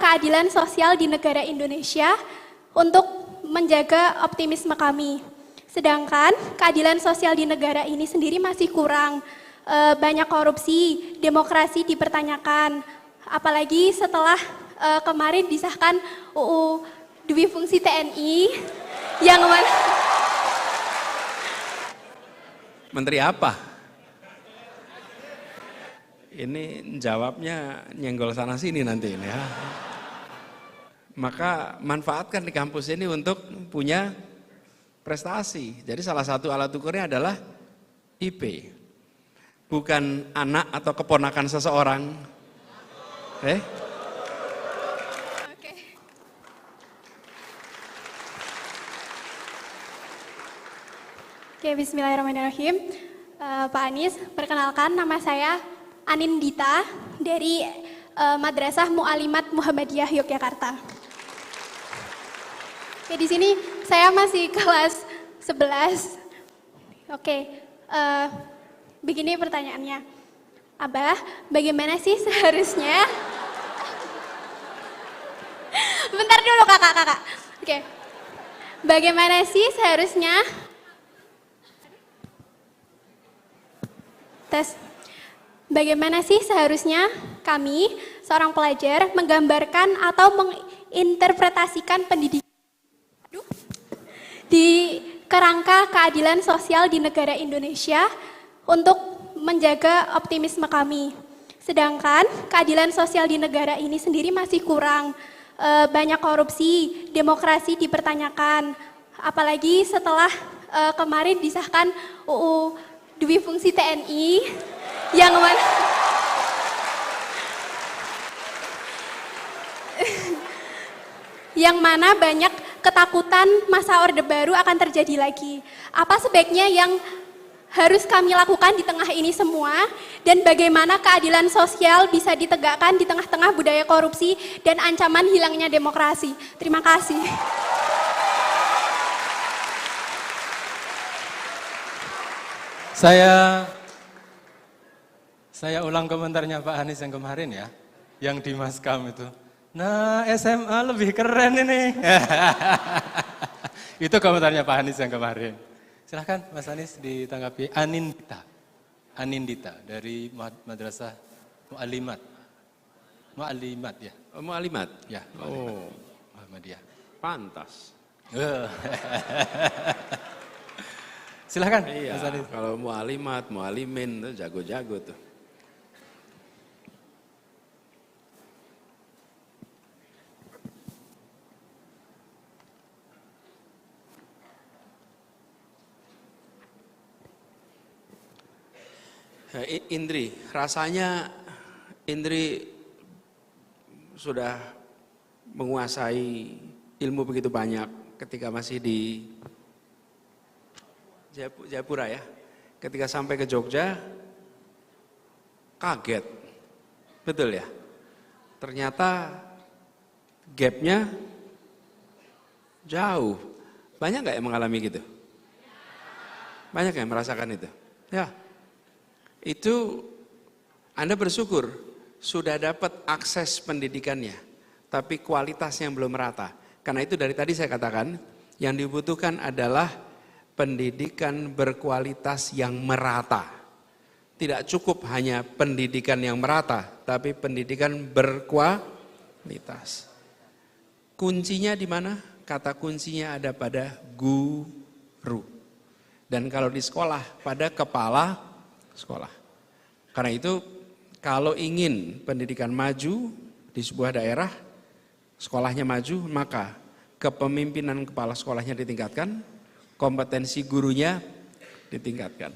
keadilan sosial di negara Indonesia untuk menjaga optimisme kami. Sedangkan keadilan sosial di negara ini sendiri masih kurang, banyak korupsi, demokrasi dipertanyakan, apalagi setelah kemarin disahkan UU Dwi Fungsi TNI yang mana... Menteri apa? Ini jawabnya nyenggol sana sini nanti ini ya. Maka manfaatkan di kampus ini untuk punya prestasi. Jadi salah satu alat ukurnya adalah IP. Bukan anak atau keponakan seseorang. Oke, bismillahirrahmanirrahim. Pak Anies, perkenalkan nama saya Anindita dari Madrasah Mu'alimat Muhammadiyah Yogyakarta. Oke, di sini saya masih kelas 11. Oke, begini pertanyaannya. Abah, bagaimana sih seharusnya? Bentar dulu kakak. Oke, bagaimana sih seharusnya? Bagaimana sih seharusnya kami, seorang pelajar, menggambarkan atau menginterpretasikan pendidikan di kerangka keadilan sosial di negara Indonesia untuk menjaga optimisme kami. Sedangkan keadilan sosial di negara ini sendiri masih kurang, banyak korupsi, demokrasi dipertanyakan, apalagi setelah kemarin disahkan UU Dwi Fungsi TNI yang mana banyak ketakutan masa Orde Baru akan terjadi lagi. Apa sebaiknya yang harus kami lakukan di tengah ini semua, dan bagaimana keadilan sosial bisa ditegakkan di tengah-tengah budaya korupsi dan ancaman hilangnya demokrasi. Terima kasih. Saya ulang komentarnya Pak Anies yang kemarin ya, yang di Maskam itu. Nah, SMA lebih keren ini. Itu komentarnya Pak Anies yang kemarin. Silahkan Mas Anies ditanggapi. Anindita dari Madrasah Mu'alimat. Mu'alimat ya. Mu'alimat? Ya, Oh, Muhammadiyah. pantas. Silahkan Iya, Mas Anies. kalau mu'alimat, mu'alimin itu jago-jago tuh. Indri, rasanya Indri sudah menguasai ilmu begitu banyak ketika masih di Jayapura ya. Ketika sampai ke Jogja, kaget, betul ya? Ternyata gapnya jauh. Banyak nggak yang mengalami gitu? Banyak yang merasakan itu? Ya. Itu Anda bersyukur sudah dapat akses pendidikannya, tapi kualitasnya belum merata. Karena itu dari tadi saya katakan, yang dibutuhkan adalah pendidikan berkualitas yang merata. Tidak cukup hanya pendidikan yang merata, tapi pendidikan berkualitas. Kuncinya di mana? Kata kuncinya ada pada guru. Dan kalau di sekolah, pada kepala sekolah. Karena itu kalau ingin pendidikan maju di sebuah daerah, sekolahnya maju, maka kepemimpinan kepala sekolahnya ditingkatkan, kompetensi gurunya ditingkatkan.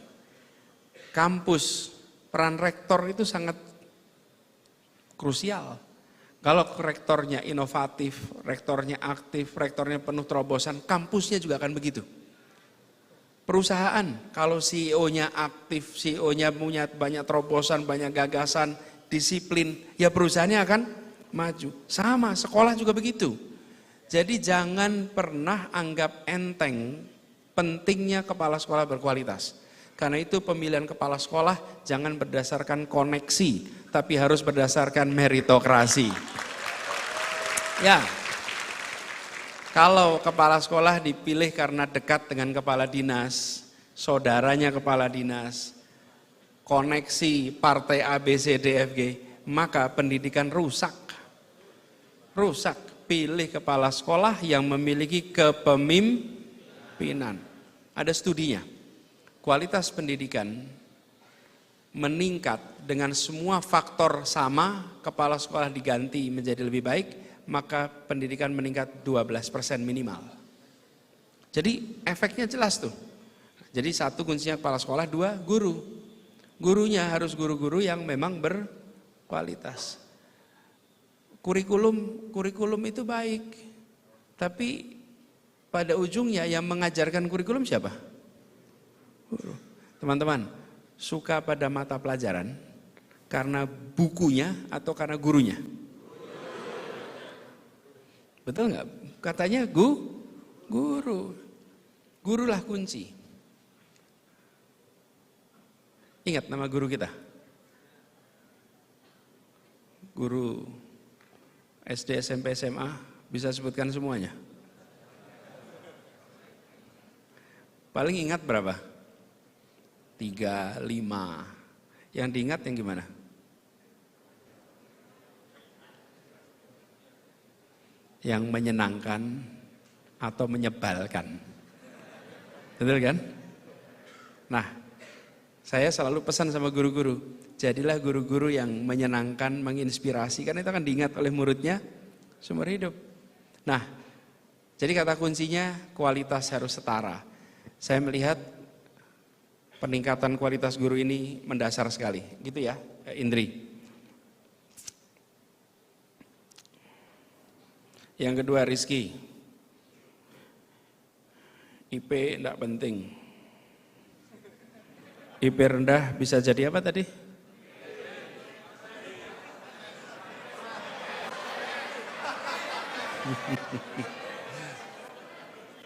Kampus, peran rektor itu sangat krusial. Kalau rektornya inovatif, rektornya aktif, rektornya penuh terobosan, kampusnya juga akan begitu. Perusahaan, kalau CEO-nya aktif, CEO-nya punya banyak terobosan, banyak gagasan, disiplin, ya perusahaannya akan maju. Sama, sekolah juga begitu. Jadi jangan pernah anggap enteng pentingnya kepala sekolah berkualitas. Karena itu pemilihan kepala sekolah jangan berdasarkan koneksi, tapi harus berdasarkan meritokrasi. Ya, kalau kepala sekolah dipilih karena dekat dengan kepala dinas, saudaranya kepala dinas, koneksi partai A, B, C, D, F, G, maka pendidikan rusak. Rusak. Pilih kepala sekolah yang memiliki kepemimpinan. Ada studinya. Kualitas pendidikan meningkat dengan semua faktor sama, kepala sekolah diganti menjadi lebih baik, maka pendidikan meningkat 12% minimal. Jadi efeknya jelas tuh. Jadi satu kuncinya kepala sekolah, dua guru. Gurunya harus guru-guru yang memang berkualitas. Kurikulum itu baik, tapi pada ujungnya yang mengajarkan kurikulum siapa? Guru. Teman-teman, suka pada mata pelajaran karena bukunya atau karena gurunya? Betul nggak? Katanya guru. Gurulah kunci. Ingat nama guru kita? Guru SD, SMP, SMA, bisa sebutkan semuanya? Paling ingat berapa? 3, 5. Yang diingat yang gimana? Yang menyenangkan atau menyebalkan. Betul kan? Nah, saya selalu pesan sama guru-guru, jadilah guru-guru yang menyenangkan, menginspirasi, karena itu akan diingat oleh muridnya seumur hidup. Nah, jadi kata kuncinya kualitas harus setara. Saya melihat peningkatan kualitas guru ini mendasar sekali, gitu ya, Indri. Yang kedua, Rizky. IP enggak penting. IP rendah bisa jadi apa tadi?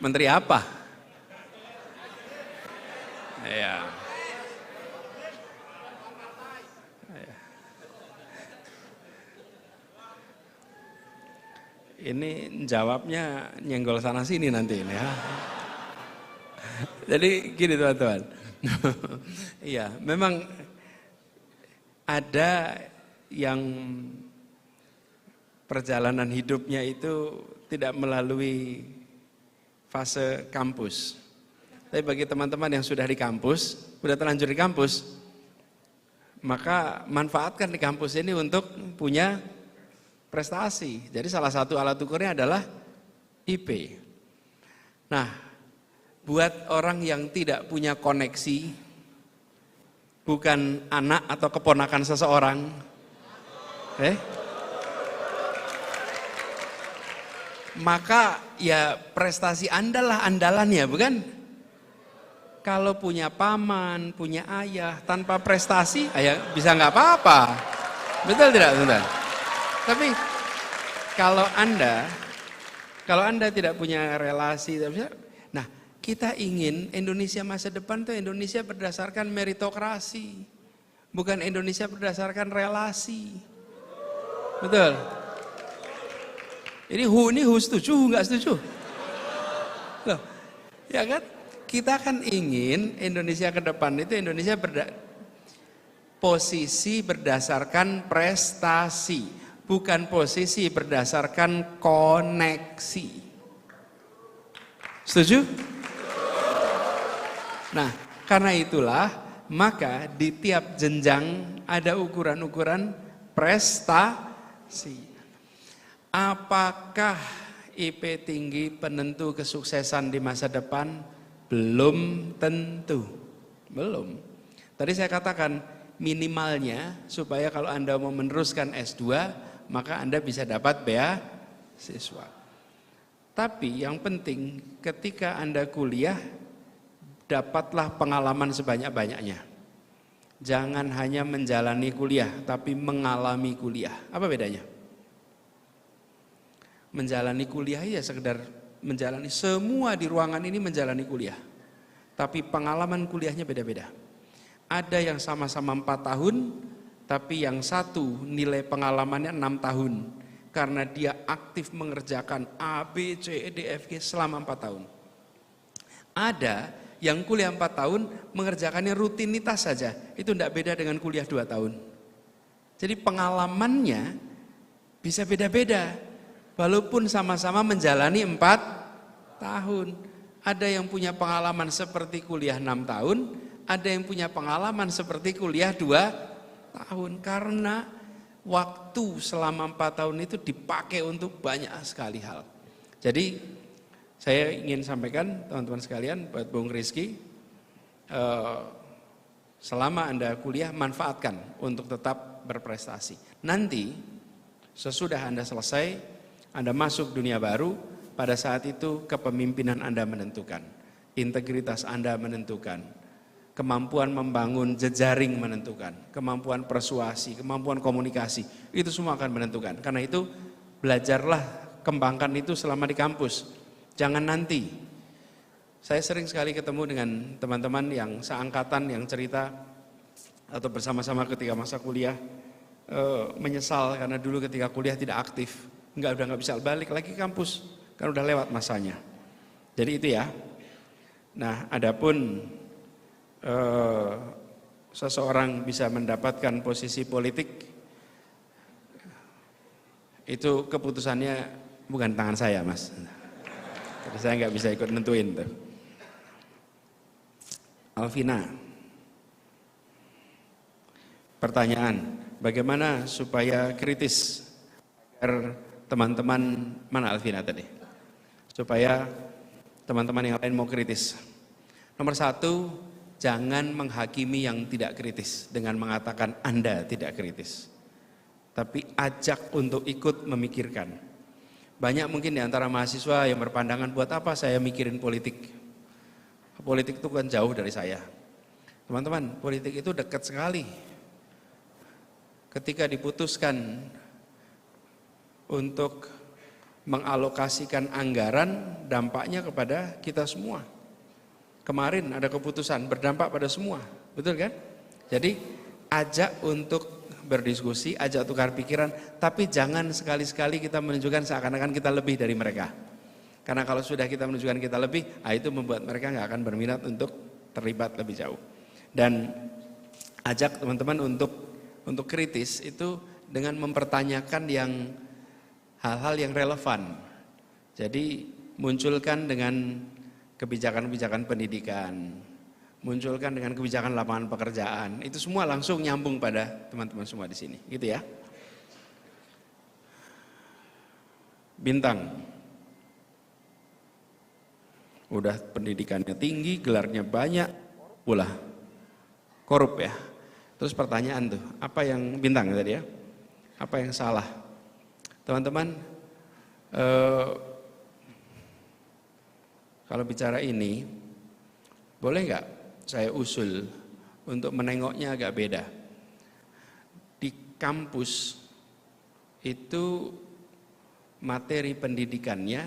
Menteri apa? Ya. Ini jawabnya nyenggol sana sini nanti ini ya. Jadi gini teman-teman. Iya, memang ada yang perjalanan hidupnya itu tidak melalui fase kampus. Tapi bagi teman-teman yang sudah di kampus, sudah terlanjur di kampus, maka manfaatkan di kampus ini untuk punya prestasi. Jadi salah satu alat ukurnya adalah IP. Nah, buat orang yang tidak punya koneksi, bukan anak atau keponakan seseorang, maka ya prestasi Anda lah andalannya, bukan? Kalau punya paman, punya ayah, tanpa prestasi, ayah bisa nggak apa-apa. Betul tidak, teman-teman? Tapi kalau Anda tidak punya relasi, nah kita ingin Indonesia masa depan tuh Indonesia berdasarkan meritokrasi, bukan Indonesia berdasarkan relasi. Betul? Ini setuju nggak setuju? Loh, ya kan? Kita kan ingin Indonesia ke depan itu Indonesia posisi berdasarkan prestasi, bukan posisi berdasarkan koneksi. Setuju? Nah, karena itulah maka di tiap jenjang ada ukuran-ukuran prestasi. Apakah IP tinggi penentu kesuksesan di masa depan? Belum tentu. Belum. Tadi saya katakan minimalnya supaya kalau Anda mau meneruskan S2, maka Anda bisa dapat beasiswa. Tapi yang penting ketika Anda kuliah, dapatlah pengalaman sebanyak-banyaknya. Jangan hanya menjalani kuliah, tapi mengalami kuliah. Apa bedanya? Menjalani kuliah ya sekedar menjalani, semua di ruangan ini menjalani kuliah. Tapi pengalaman kuliahnya beda-beda. Ada yang sama-sama 4 tahun, tapi yang satu nilai pengalamannya 6 tahun. karena dia aktif mengerjakan A, B, C, D, F, G selama 4 tahun. Ada yang kuliah 4 tahun mengerjakannya rutinitas saja, itu tidak beda dengan kuliah 2 tahun. Jadi pengalamannya bisa beda-beda, walaupun sama-sama menjalani 4 tahun. Ada yang punya pengalaman seperti kuliah 6 tahun, ada yang punya pengalaman seperti kuliah 2 tahun. Karena waktu selama 4 tahun itu dipakai untuk banyak sekali hal. Jadi saya ingin sampaikan teman-teman sekalian buat Bung Rizky, selama Anda kuliah manfaatkan untuk tetap berprestasi. Nanti sesudah Anda selesai, Anda masuk dunia baru, pada saat itu kepemimpinan Anda menentukan, integritas Anda menentukan, kemampuan membangun jejaring menentukan, kemampuan persuasi, kemampuan komunikasi, itu semua akan menentukan. Karena itu belajarlah, kembangkan itu selama di kampus. Jangan nanti. Saya sering sekali ketemu dengan teman-teman yang seangkatan yang cerita atau bersama-sama ketika masa kuliah menyesal karena dulu ketika kuliah tidak aktif, udah nggak bisa balik lagi ke kampus. Kan udah lewat masanya. Jadi itu ya. Nah, adapun seseorang bisa mendapatkan posisi politik, itu keputusannya bukan tangan saya, Mas. Jadi saya nggak bisa ikut nentuin tuh. Alvina, pertanyaan, bagaimana supaya kritis agar teman-teman, mana Alvina tadi? Supaya teman-teman yang lain mau kritis. Nomor 1, jangan menghakimi yang tidak kritis dengan mengatakan Anda tidak kritis. Tapi ajak untuk ikut memikirkan. Banyak mungkin di antara mahasiswa yang berpandangan, buat apa saya mikirin politik? Politik itu kan jauh dari saya. Teman-teman, politik itu dekat sekali. Ketika diputuskan untuk mengalokasikan anggaran, dampaknya kepada kita semua. Kemarin ada keputusan berdampak pada semua, betul kan? Jadi ajak untuk berdiskusi, ajak tukar pikiran, tapi jangan sekali-sekali kita menunjukkan seakan-akan kita lebih dari mereka. Karena kalau sudah kita menunjukkan kita lebih, itu membuat mereka nggak akan berminat untuk terlibat lebih jauh. Dan ajak teman-teman untuk kritis itu dengan mempertanyakan yang hal-hal yang relevan. Jadi munculkan dengan kebijakan-kebijakan pendidikan, munculkan dengan kebijakan lapangan pekerjaan. Itu semua langsung nyambung pada teman-teman semua di sini, gitu ya. Bintang. Udah pendidikannya tinggi, gelarnya banyak, ulah korup ya. Terus pertanyaan tuh, apa yang bintang tadi ya? Apa yang salah? Teman-teman, kalau bicara ini, boleh nggak saya usul untuk menengoknya agak beda? Di kampus itu materi pendidikannya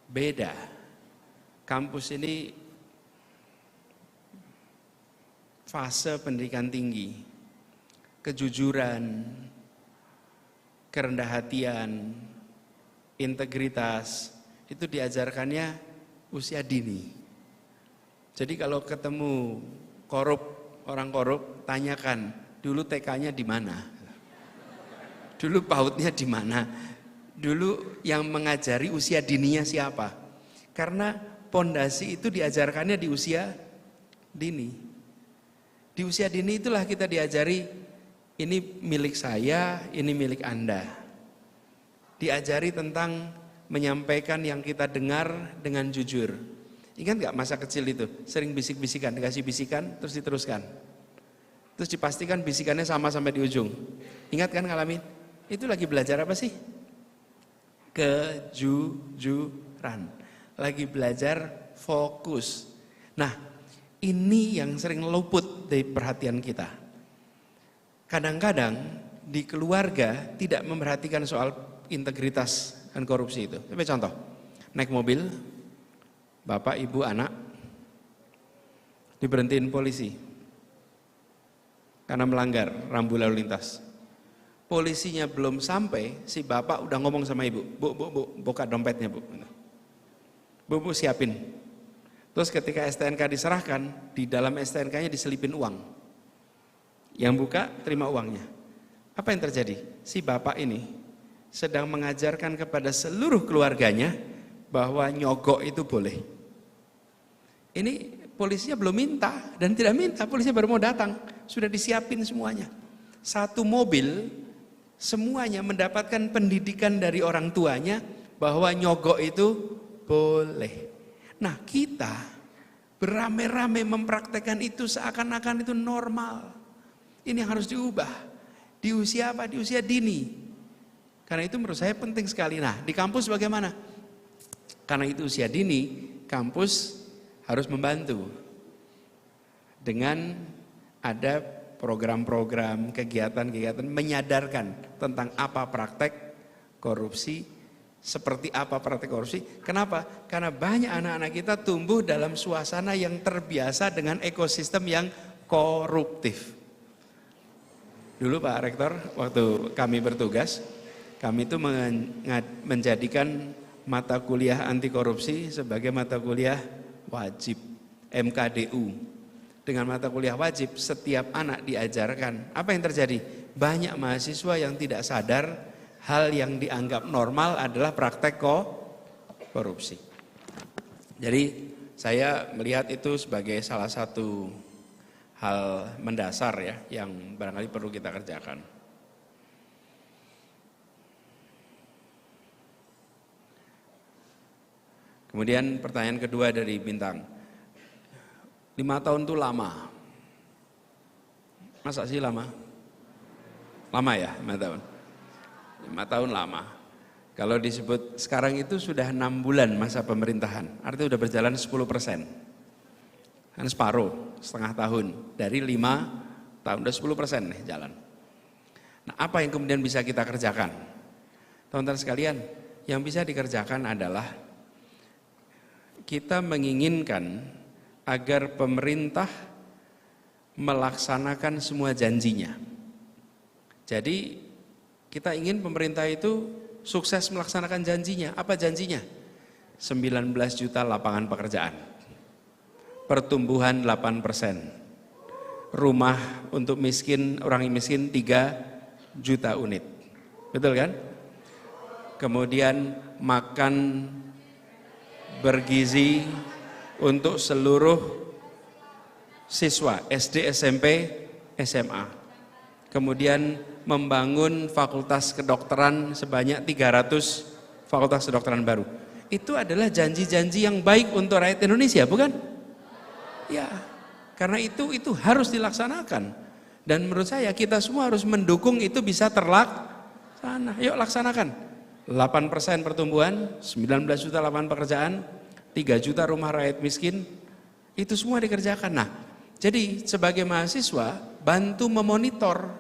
beda. Kampus ini fase pendidikan tinggi, kejujuran, kerendah hatian, integritas, itu diajarkannya usia dini. Jadi kalau ketemu orang korup, tanyakan, dulu TK-nya di mana? Dulu PAUD-nya di mana? Dulu yang mengajari usia dininya siapa? Karena pondasi itu diajarkannya di usia dini. Di usia dini itulah kita diajari, ini milik saya, ini milik Anda. Diajari tentang menyampaikan yang kita dengar dengan jujur. Ingat gak masa kecil itu? Sering bisik-bisikan, dikasih bisikan, terus diteruskan. Terus dipastikan bisikannya sama sampai di ujung. Ingat kan ngalamin? Itu lagi belajar apa sih? Kejujuran. Lagi belajar fokus. Nah, ini yang sering luput dari perhatian kita. Kadang-kadang di keluarga tidak memperhatikan soal integritas dan korupsi itu. Coba contoh, naik mobil, bapak, ibu, anak, diberhentiin polisi karena melanggar rambu lalu lintas. polisinya belum sampai, si bapak udah ngomong sama ibu, bu, buka dompetnya bu. Bu, siapin. Terus ketika STNK diserahkan, di dalam STNK-nya diselipin uang. Yang buka, terima uangnya. Apa yang terjadi? Si bapak ini sedang mengajarkan kepada seluruh keluarganya bahwa nyogok itu boleh. Ini polisinya belum minta dan tidak minta, polisinya baru mau datang. Sudah disiapin semuanya. Satu mobil, semuanya mendapatkan pendidikan dari orang tuanya bahwa nyogok itu boleh. Nah, kita beramai-ramai mempraktekkan itu seakan-akan itu normal. Ini yang harus diubah. Di usia apa? Di usia dini. Karena itu menurut saya penting sekali. Nah, di kampus bagaimana? Karena itu usia dini, kampus harus membantu dengan ada program-program, kegiatan-kegiatan menyadarkan tentang apa praktek korupsi, seperti apa praktek korupsi. Kenapa? Karena banyak anak-anak kita tumbuh dalam suasana yang terbiasa dengan ekosistem yang koruptif. Dulu Pak Rektor, waktu kami bertugas, kami itu menjadikan mata kuliah anti korupsi sebagai mata kuliah wajib, MKDU. Dengan mata kuliah wajib, setiap anak diajarkan. Apa yang terjadi? Banyak mahasiswa yang tidak sadar hal yang dianggap normal adalah praktek korupsi. Jadi saya melihat itu sebagai salah satu hal mendasar ya, yang barangkali perlu kita kerjakan. Kemudian pertanyaan kedua dari Bintang. 5 tahun itu lama. Masa sih lama? Lama ya 5 tahun. 5 tahun lama. Kalau disebut sekarang itu sudah 6 bulan masa pemerintahan. Artinya sudah berjalan 10%. Kan separuh, setengah tahun. Dari 5 tahun, udah 10% nih jalan. Nah, apa yang kemudian bisa kita kerjakan? Teman-teman sekalian, yang bisa dikerjakan adalah kita menginginkan agar pemerintah melaksanakan semua janjinya. Jadi kita ingin pemerintah itu sukses melaksanakan janjinya. Apa janjinya? 19 juta lapangan pekerjaan, pertumbuhan 8%, rumah untuk miskin, orang miskin 3 juta unit. Betul kan? Kemudian makan bergizi untuk seluruh siswa SD, SMP, SMA. Kemudian membangun fakultas kedokteran sebanyak 300 fakultas kedokteran baru. Itu adalah janji-janji yang baik untuk rakyat Indonesia, bukan? Ya, karena itu harus dilaksanakan. Dan menurut saya kita semua harus mendukung itu bisa terlaksana. Yuk laksanakan. 8% pertumbuhan, 19 juta lapangan pekerjaan, 3 juta rumah rakyat miskin, itu semua dikerjakan. Nah, jadi sebagai mahasiswa bantu memonitor,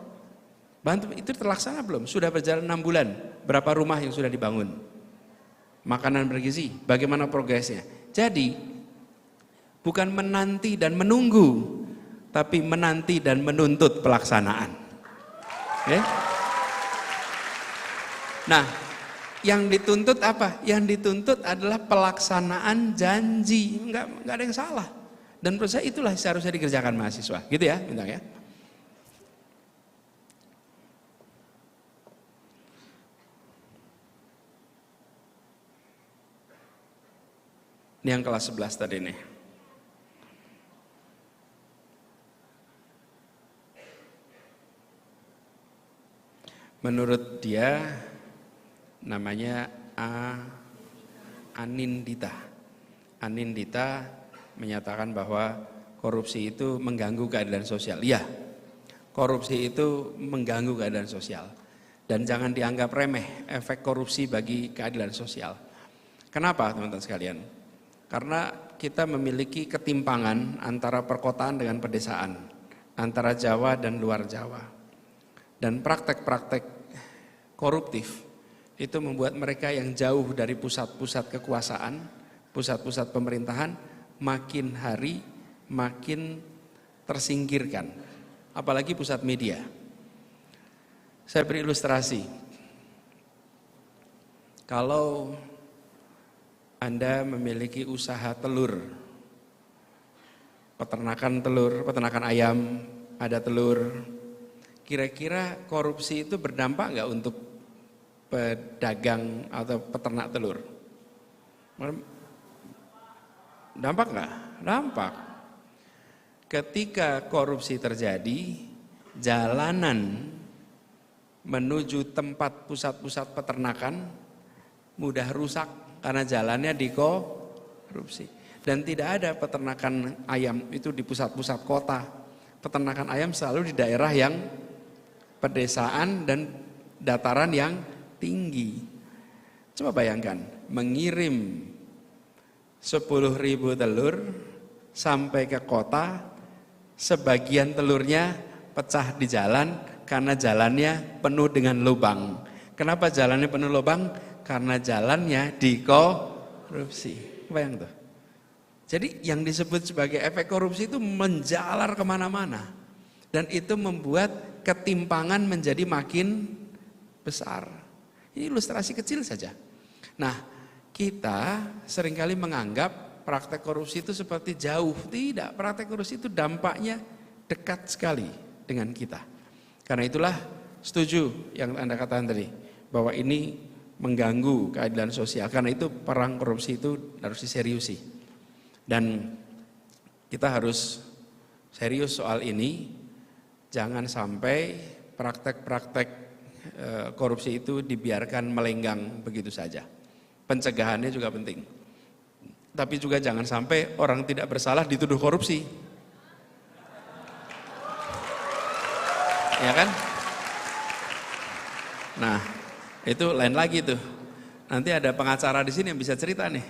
bantu itu terlaksana belum? Sudah berjalan 6 bulan, berapa rumah yang sudah dibangun? Makanan bergizi, bagaimana progresnya? Jadi bukan menanti dan menunggu, tapi menanti dan menuntut pelaksanaan. Okay? Nah, yang dituntut apa? Yang dituntut adalah pelaksanaan janji, enggak ada yang salah. Dan menurut saya itulah seharusnya dikerjakan mahasiswa, gitu ya, Bintang ya. Ini yang kelas 11 tadi nih. Menurut dia namanya Anindita. Anindita menyatakan bahwa korupsi itu mengganggu keadilan sosial. Iya, korupsi itu mengganggu keadilan sosial. Dan jangan dianggap remeh efek korupsi bagi keadilan sosial. Kenapa teman-teman sekalian? Karena kita memiliki ketimpangan antara perkotaan dengan pedesaan, antara Jawa dan luar Jawa. Dan praktek-praktek koruptif itu membuat mereka yang jauh dari pusat-pusat kekuasaan, pusat-pusat pemerintahan, makin hari makin tersingkirkan. Apalagi pusat media. Saya beri ilustrasi. Kalau Anda memiliki usaha telur, peternakan ayam, ada telur, kira-kira korupsi itu berdampak nggak untuk pedagang atau peternak telur? Dampak nggak? Dampak. Ketika korupsi terjadi, jalanan menuju tempat pusat-pusat peternakan mudah rusak karena jalannya dikorupsi. Dan tidak ada peternakan ayam itu di pusat-pusat kota. Peternakan ayam selalu di daerah yang pedesaan dan dataran yang tinggi. Coba bayangkan, mengirim 10.000 telur sampai ke kota, sebagian telurnya pecah di jalan karena jalannya penuh dengan lubang. Kenapa jalannya penuh lubang? Karena jalannya dikorupsi. Bayang tuh. Jadi yang disebut sebagai efek korupsi itu menjalar kemana-mana. Dan itu membuat ketimpangan menjadi makin besar. Ini ilustrasi kecil saja. Nah, kita seringkali menganggap praktek korupsi itu seperti jauh. Tidak, praktek korupsi itu dampaknya dekat sekali dengan kita. Karena itulah setuju yang Anda katakan tadi, bahwa ini mengganggu keadilan sosial. Karena itu perang korupsi itu harus diseriusi. Dan kita harus serius soal ini, jangan sampai praktek-praktek korupsi itu dibiarkan melenggang begitu saja. Pencegahannya juga penting. Tapi juga jangan sampai orang tidak bersalah dituduh korupsi. Ya kan? Nah, itu lain lagi tuh. Nanti ada pengacara di sini yang bisa cerita nih.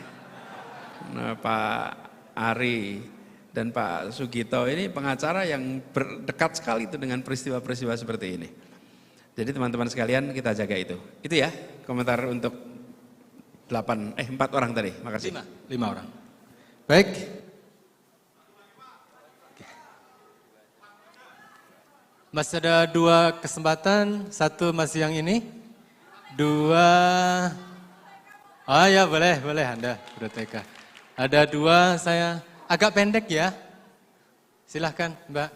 Nah, Pak Ari dan Pak Sugito ini pengacara yang berdekat sekali itu dengan peristiwa-peristiwa seperti ini. Jadi teman-teman sekalian kita jaga itu. Itu ya komentar untuk 4 orang tadi. Makasih. 5 orang. Baik. Masih ada 2 kesempatan, 1 masih yang ini, 2. Oh ya boleh Anda Bro TK. Ada 2 saya agak pendek ya. Silahkan Mbak.